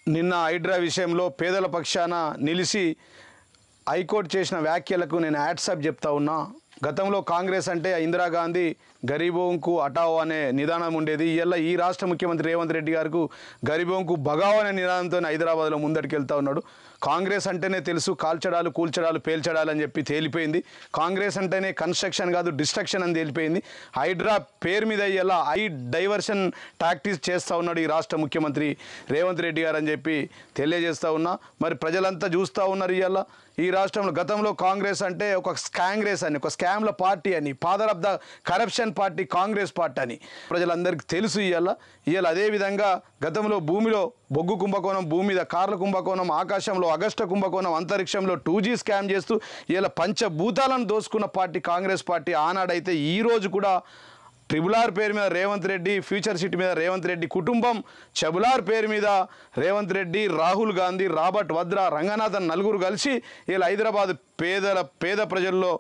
నిన్న హైడ్రా విషయంలో పేదల పక్షాన నిలిచి హైకోర్టు చేసిన వ్యాఖ్యలకు నేను హ్యాట్సాప్ చెప్తా ఉన్నా. గతంలో కాంగ్రెస్ అంటే ఇందిరాగాంధీ గరీబోంకు హటావో అనే నిదానం ఉండేది. ఇవాళ ఈ రాష్ట్ర ముఖ్యమంత్రి రేవంత్ రెడ్డి గారికి గరీబోంకు భగావో అనే నిదానంతో హైదరాబాద్లో ముందటికి వెళ్తూ ఉన్నాడు. కాంగ్రెస్ అంటేనే తెలుసు కాల్చడాలు కూల్చడాలు పేల్చడాలు అని చెప్పి తేలిపోయింది. కాంగ్రెస్ అంటేనే కన్స్ట్రక్షన్ కాదు డిస్ట్రక్షన్ అని తేలిపోయింది. హైడ్రా పేరు మీద ఇలా డైవర్షన్ టాక్టిక్స్ చేస్తూ ఉన్నాడు ఈ రాష్ట్ర ముఖ్యమంత్రి రేవంత్ రెడ్డి గారు అని చెప్పి తెలియజేస్తూ ఉన్నా. మరి ప్రజలంతా చూస్తూ ఉన్నారు. ఇవాళ ఈ రాష్ట్రంలో గతంలో కాంగ్రెస్ అంటే ఒక స్కాంగ్రెస్ అని, ఒక స్కామ్ల పార్టీ అని, father of the corruption party Congress party అని ప్రజలందరికీ తెలుసు. ఇవాళ అదేవిధంగా గతంలో భూమిలో బొగ్గు కుంభకోణం, భూమి మీద కార్ల కుంభకోణం, ఆకాశంలో అగస్ట కుంభకోణం, అంతరిక్షంలో 2G స్కామ్ చేస్తూ ఇలా పంచభూతాలను దోసుకున్న పార్టీ కాంగ్రెస్ పార్టీ. ఆనాడైతే ఈరోజు కూడా ట్రిబుల్ R పేరు మీద రేవంత్ రెడ్డి, ఫ్యూచర్ సిటీ మీద రేవంత్ రెడ్డి కుటుంబం, చెబులార్ పేరు మీద రేవంత్ రెడ్డి, రాహుల్ గాంధీ, రాబర్ట్ వద్రా, రంగనాథన్ నలుగురు కలిసి ఇలా హైదరాబాద్ పేద ప్రజల్లో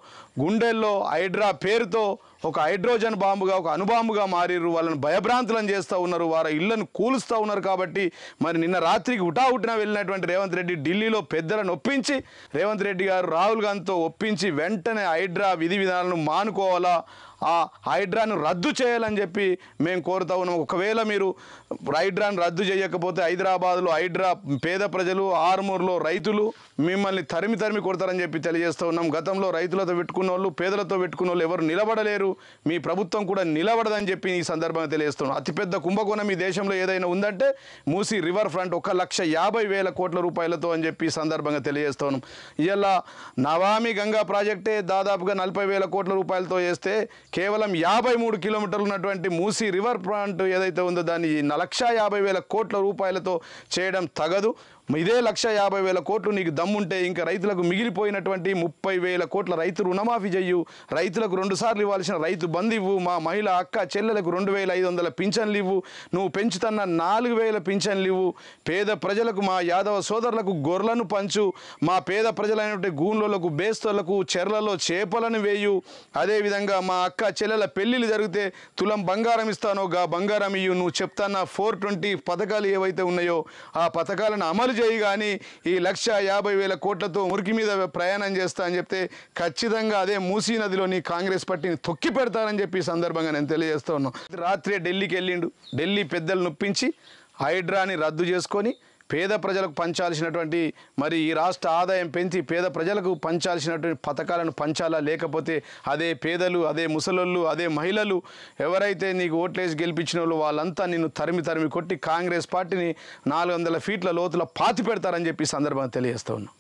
గుండెల్లో హైడ్రా పేరుతో ఒక హైడ్రోజన్ బాంబుగా, ఒక అణుబాంబుగా మారిర్రు. వాళ్ళని భయభ్రాంతులను చేస్తూ ఉన్నారు, వారి ఇళ్లను కూలుస్తూ ఉన్నారు. కాబట్టి మరి నిన్న రాత్రికి హుటాహుటిన వెళ్ళినటువంటి రేవంత్ రెడ్డి ఢిల్లీలో పెద్దలను ఒప్పించి, రేవంత్ రెడ్డి గారు రాహుల్ గాంధీతో ఒప్పించి వెంటనే హైడ్రా విధి విధానాలను మానుకోవాలా, ఆ హైడ్రాను రద్దు చేయాలని చెప్పి మేము కోరుతా ఉన్నాం. ఒకవేళ మీరు హైడ్రాను రద్దు చేయకపోతే హైదరాబాద్లో హైడ్రా పేద ప్రజలు, ఆర్మూర్లో రైతులు మిమ్మల్ని తరిమి కొడతారని చెప్పి తెలియజేస్తూ ఉన్నాం. గతంలో రైతులతో పెట్టుకున్న వాళ్ళు, పేదలతో పెట్టుకున్న వాళ్ళు ఎవరు నిలబడలేరు, మీ ప్రభుత్వం కూడా నిలబడదని చెప్పి ఈ సందర్భంగా తెలియజేస్తున్నాం. అతిపెద్ద కుంభకోణం ఈ దేశంలో ఏదైనా ఉందంటే మూసీ రివర్ ఫ్రంట్ 1,50,000 కోట్ల రూపాయలతో అని చెప్పి ఈ సందర్భంగా తెలియజేస్తూ ఉన్నాం. ఇలా నమామి గంగా ప్రాజెక్టే దాదాపుగా 40,000 కోట్ల రూపాయలతో చేస్తే కేవలం 53 కిలోమీటర్లు ఉన్నటువంటి మూసీ రివర్ ఫ్రంట్ ఏదైతే ఉందో దాన్ని 1,50,000 కోట్ల రూపాయలతో చేయడం తగదు. ఇదే 1,50,000 కోట్లు నీకు దమ్ముంటే ఇంకా రైతులకు మిగిలిపోయినటువంటి 30,000 కోట్ల రైతు రుణమాఫీ చెయ్యు, రైతులకు 2 సార్లు ఇవ్వాల్సిన రైతు బంధు ఇవ్వు, మా మహిళ అక్క చెల్లెలకు 2,500 పింఛన్లు ఇవ్వు, నువ్వు పెంచుతున్న 4,000 పింఛన్లు ఇవ్వు, పేద ప్రజలకు మా యాదవ సోదరులకు గొర్రెలను పంచు, మా పేద ప్రజలైనటువంటి గూన్లకు, బేస్తోళ్లకు చెర్లలో చేపలను వేయు, అదేవిధంగా మా అక్క చెల్లెల పెళ్ళిళ్ళు జరిగితే తులం బంగారం ఇస్తానో గా బంగారం ఇయ్యు, నువ్వు చెప్తాన్న 420 పథకాలు ఏవైతే ఉన్నాయో ఆ పథకాలను అమలు చేయి. కానీ ఈ 1,50,000 కోట్లతో మురికి మీద ప్రయాణం చేస్తా అని చెప్తే ఖచ్చితంగా అదే మూసీ నదిలో నీ కాంగ్రెస్ పార్టీని తొక్కి పెడతారని చెప్పి ఈ సందర్భంగా నేను తెలియజేస్తూ ఉన్నాను. రాత్రే ఢిల్లీకి వెళ్ళిండు. ఢిల్లీ పెద్దలు నొప్పించి హైడ్రాని రద్దు చేసుకొని పేద ప్రజలకు పంచాల్సినటువంటి, మరి ఈ రాష్ట్ర ఆదాయం పెంచి పేద ప్రజలకు పంచాల్సినటువంటి పథకాలను పంచాలా, లేకపోతే అదే పేదలు, అదే ముసలోళ్ళు, అదే మహిళలు ఎవరైతే నీకు ఓట్లేసి గెలిపించిన వాళ్ళు వాళ్ళంతా నిన్ను తరిమి కొట్టి కాంగ్రెస్ పార్టీని 400 ఫీట్ల లోతుల పాతి పెడతారని చెప్పి సందర్భంగా తెలియజేస్తూ ఉన్నాం.